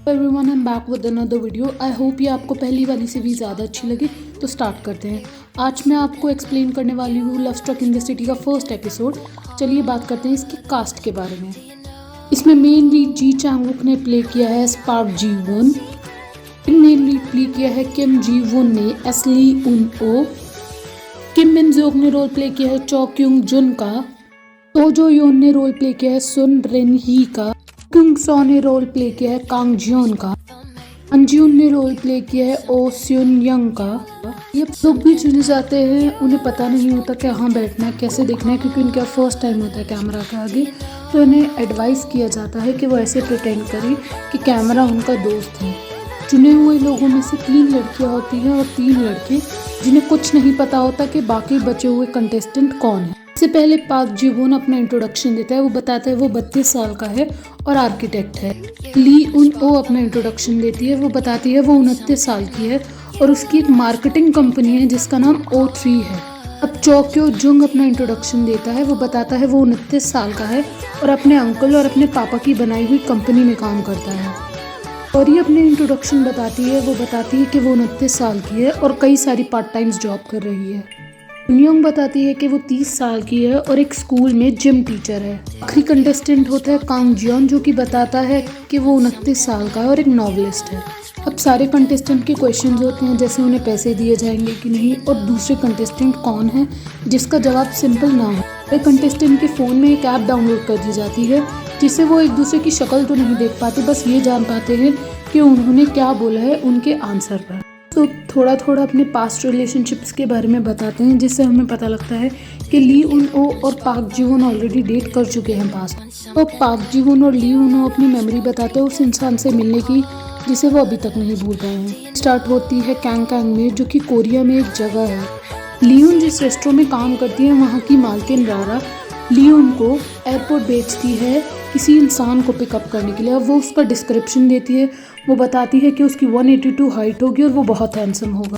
Everyone, I am back with another video. I hope ये आपको पहली वाली से भी ज़्यादा अच्छी लगी। तो स्टार्ट करते हैं। आज मैं आपको एक्सप्लेन करने वाली हूँ love struck in the city का फर्स्ट एपिसोड। चलिए बात करते हैं इसकी कास्ट के बारे में। इसमें मेन लीड जी चांग-वुक ने प्ले किया है पार्क जी वुन। मेन लीड प्ले किया है किम जी वुन ने एस ली उन ओ। किम मिन जोक ने रोल प्ले किया है चो क्योंग जुन का। तो जो योन ने रोल प्ले किया है सुन रेन ही का। क्योंग सो ने रोल प्ले किया है कांग जियोन का। अंजुन ने रोल प्ले किया है ओ स्यून यंग का। ये लोग भी चुने जाते हैं, उन्हें पता नहीं होता कहाँ बैठना है, कैसे देखना है, क्योंकि उनका फर्स्ट टाइम होता है कैमरा के आगे। तो उन्हें एडवाइस किया जाता है कि वो ऐसे प्रिटेंड करें कि कैमरा उनका दोस्त है। चुने हुए लोगों में से 3 लड़कियां होती हैं और 3 लड़के, जिन्हें कुछ नहीं पता होता कि बाकी बचे हुए कंटेस्टेंट कौन है। इससे पहले पार्क जी वुन अपना इंट्रोडक्शन देता है। वो बताता है वो 32 साल का है और आर्किटेक्ट है। ली उन ओ अपना इंट्रोडक्शन देती है। वो बताती है वो 29 साल की है और उसकी एक मार्केटिंग कंपनी है जिसका नाम O3 है। अब चो क्यो जुंग अपना इंट्रोडक्शन देता है। वो बताता है वो 29 साल का है और अपने अंकल और अपने पापा की बनाई हुई कंपनी में काम करता है। और ये अपने इंट्रोडक्शन बताती है। वो बताती है कि वो 29 साल की है और कई सारी पार्ट टाइम्स जॉब कर रही है। युंग बताती है कि वो 30 साल की है और एक स्कूल में जिम टीचर है। आखिरी कंटेस्टेंट होता है कांग जियोन, जो कि बताता है कि वो 29 साल का है और एक नॉवलिस्ट है। अब सारे कंटेस्टेंट के क्वेश्चंस होते हैं, जैसे उन्हें पैसे दिए जाएंगे कि नहीं, और दूसरे कंटेस्टेंट कौन है, जिसका जवाब सिंपल ना हो। एक कंटेस्टेंट के फ़ोन में एक ऐप डाउनलोड कर दी जाती है, जिससे वो एक दूसरे की शक्ल तो नहीं देख पाते, बस ये जान पाते हैं कि उन्होंने क्या बोला है उनके आंसर पर। तो थोड़ा थोड़ा अपने पास्ट रिलेशनशिप्स के बारे में बताते हैं, जिससे हमें पता लगता है कि ली उन ओ और पार्क जी वुन ऑलरेडी डेट कर चुके हैं पास्ट। तो पार्क जी वुन और ली उन ओ अपनी मेमोरी बताते हैं उस इंसान से मिलने की जिसे वो अभी तक नहीं भूल पाए हैं। स्टार्ट होती है कैंग में, जो कि कोरिया में एक जगह है। ली उन जिस रेस्टोरेंट में काम करती है, वहाँ की मालकिन रारा ली उन को एयरपोर्ट भेजती है किसी इंसान को पिकअप करने के लिए। अब वो उसका डिस्क्रिप्शन देती है। वो बताती है कि उसकी 182 हाइट होगी और वो बहुत हैंडसम होगा।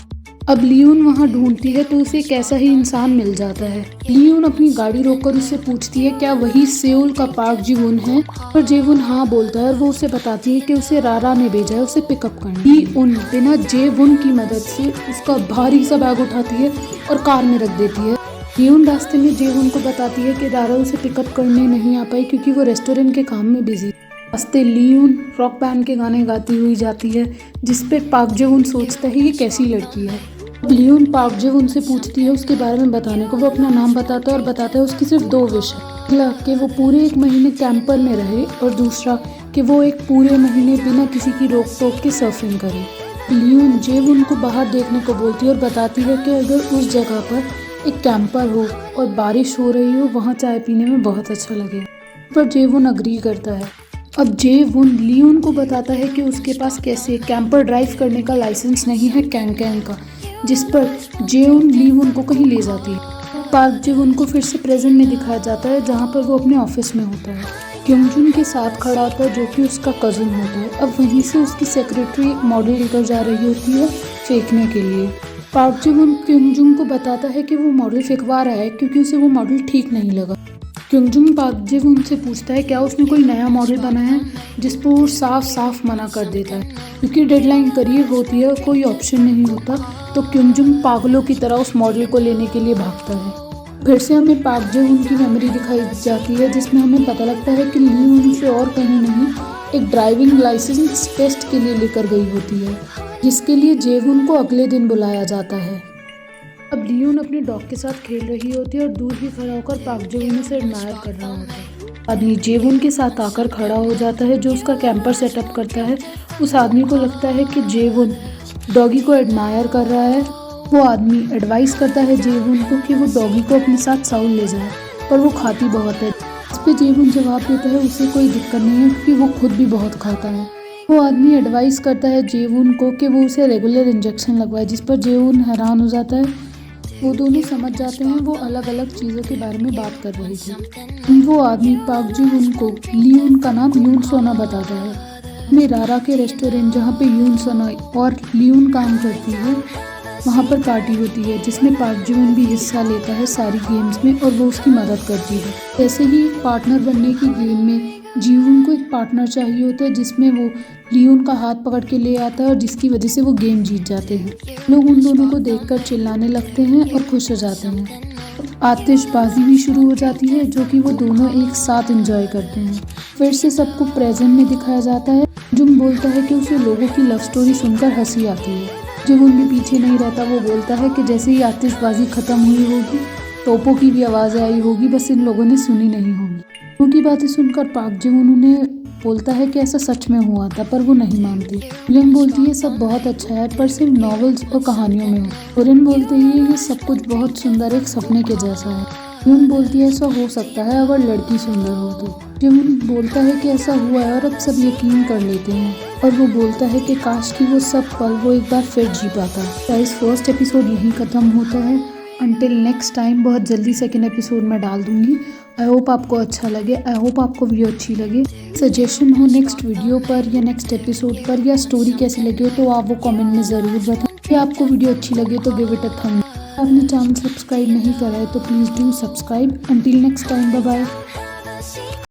अब लियोन वहाँ ढूंढती है तो उसे एक ऐसा ही इंसान मिल जाता है। लियोन अपनी गाड़ी रोककर उससे पूछती है क्या वही सेउल का पार्क जी वुन है, और जे वुन हाँ बोलता है और वो उसे बताती है कि उसे रारा ने भेजा है उसे पिकअप करने। लियोन बिना जे वुन की मदद से उसका भारी सा बैग उठाती है और कार में रख देती है। लियोन रास्ते में जे वुन को बताती है कि रारा उसे पिकअप करने नहीं आ पाई क्योंकि वो रेस्टोरेंट के काम में बिजी। रास्ते लियोन रॉक बैंड के गाने गाती हुई जाती है, जिस पे पार्क जे वुन सोचता है ये कैसी लड़की है। लियोन पार्क जे वुन से पूछती है उसके बारे में बताने को। वो अपना नाम बताता है और बताता है उसकी सिर्फ 2 विश है। पहला कि वो पूरे 1 महीने कैंपर में रहे और दूसरा कि वो एक पूरे महीने बिना किसी की रोक टोक के सर्फिंग करे। लियोन जे वुन को बाहर देखने को बोलती है और बताती है कि अगर उस जगह पर एक कैंपर हो और बारिश हो रही हो, वहाँ चाय पीने में बहुत अच्छा लगे। पर जे वुन अग्री करता है। अब जे वुन लियोन को बताता है कि उसके पास कैसे कैंपर ड्राइव करने का लाइसेंस नहीं है कैंग का, जिस पर जे वुन लियोन को कहीं ले जाती है। पार्क जे वुन को फिर से प्रेजेंट में दिखाया जाता है, जहाँ पर वो अपने ऑफिस में होता है। क्योंजुन के साथ खड़ा होता है, जो कि उसका कज़न होता है। अब वहीं से उसकी सेक्रेटरी एक मॉडल लेकर जा रही होती है फेंकने के लिए। पार्क जी वुन क्योंजुन को बताता है कि वो मॉडल फेंकवा रहा है क्योंकि उसे वो मॉडल ठीक नहीं लगा। क्योंजुन पार्क जी वुन से पूछता है क्या उसने कोई नया मॉडल बनाया है, जिस पर वो साफ साफ मना कर देता है क्योंकि डेडलाइन करीब होती है और कोई ऑप्शन नहीं होता। तो क्योंजुन पागलों की तरह उस मॉडल को लेने के लिए भागता है। फिर से हमें पार्क जी वुन की मेमोरी दिखाई जाती है, जिसमें हमें पता लगता है कि ली उसे और कहीं नहीं एक ड्राइविंग लाइसेंस टेस्ट के लिए लेकर गई होती है, जिसके लिए जे वुन को अगले दिन बुलाया जाता है। अब लियोन अपने डॉग के साथ खेल रही होती है और दूर ही खड़ा होकर पार्क जे वुन उसे एडमायर कर रहा होता है। आदमी जे वुन के साथ आकर खड़ा हो जाता है, जो उसका कैंपर सेटअप करता है। उस आदमी को लगता है कि जे वुन डॉगी को एडमायर कर रहा है। वो आदमी एडवाइस करता है जे वुन को कि वो डॉगी को अपने साथ साउल ले जाए, पर वो खाती बहुत है। इस पर जे वुन जवाब देता है उसे कोई दिक्कत नहीं है क्योंकि वो खुद भी बहुत खाता है। वो आदमी एडवाइस करता है जे वुन को कि वो उसे रेगुलर इंजेक्शन लगवाए, जिस पर जे वुन हैरान हो जाता है। वो दोनों समझ जाते हैं वो अलग अलग चीज़ों के बारे में बात कर रही थी। वो आदमी पार्क जी वुन को लियोन का नाम यून सोना बताता है। में रारा के रेस्टोरेंट, जहाँ पे यून सोना और लियोन काम करती है, वहाँ पर पार्टी होती है जिसमें पार्क जी वुन भी हिस्सा लेता है सारी गेम्स में और वो उसकी मदद करती है। जैसे ही पार्टनर बनने की गेम में जीवून को एक पार्टनर चाहिए होता है जिसमें वो लियोन का हाथ पकड़ के ले आता है और जिसकी वजह से वो गेम जीत जाते हैं। लोग उन दोनों को देखकर चिल्लाने लगते हैं और खुश हो जाते हैं। आतिशबाजी भी शुरू हो जाती है जो कि वो दोनों एक साथ एंजॉय करते हैं। फिर से सबको प्रेजेंट में दिखाया जाता है। जुन बोलता है कि उसे लोगों की लव स्टोरी सुनकर हंसी आती है। जीवून भी पीछे नहीं रहता, वो बोलता है कि जैसे ही आतिशबाजी खत्म हुई होगी तोपों की भी आवाज़ें आई होगी, बस इन लोगों ने सुनी नहीं होगी। उनकी बातें सुनकर पाक जीवून उन्हें बोलता है कि ऐसा सच में हुआ था, पर वो नहीं मानती। विलन बोलती है सब बहुत अच्छा है पर सिर्फ नॉवेल्स और कहानियों में हो। ओरेन बोलते ही ये सब कुछ बहुत सुंदर एक सपने के जैसा है। जीवून बोलती है ऐसा हो सकता है अगर लड़की सुंदर हो तो। जीवून बोलता है कि ऐसा हुआ है और अब सब यकीन कर लेते हैं, और वो बोलता है कि काश कि वो सब पल वो एक बार फिर जी पाता। गाइस फर्स्ट एपिसोड यहीं खत्म होता है। अंटिल नेक्स्ट टाइम बहुत जल्दी सेकेंड एपिसोड में डाल दूंगी। आई होप आपको अच्छा लगे, आई होप आपको वीडियो अच्छी लगे। सजेशन हो नेक्स्ट वीडियो पर या नेक्स्ट एपिसोड पर या स्टोरी कैसी लगी हो तो आप वो कमेंट में ज़रूर बताएं। कि आपको वीडियो अच्छी लगे तो गिव इट अ थम्स। आपने चैनल सब्सक्राइब नहीं करा है तो please do subscribe. Until next time, bye bye.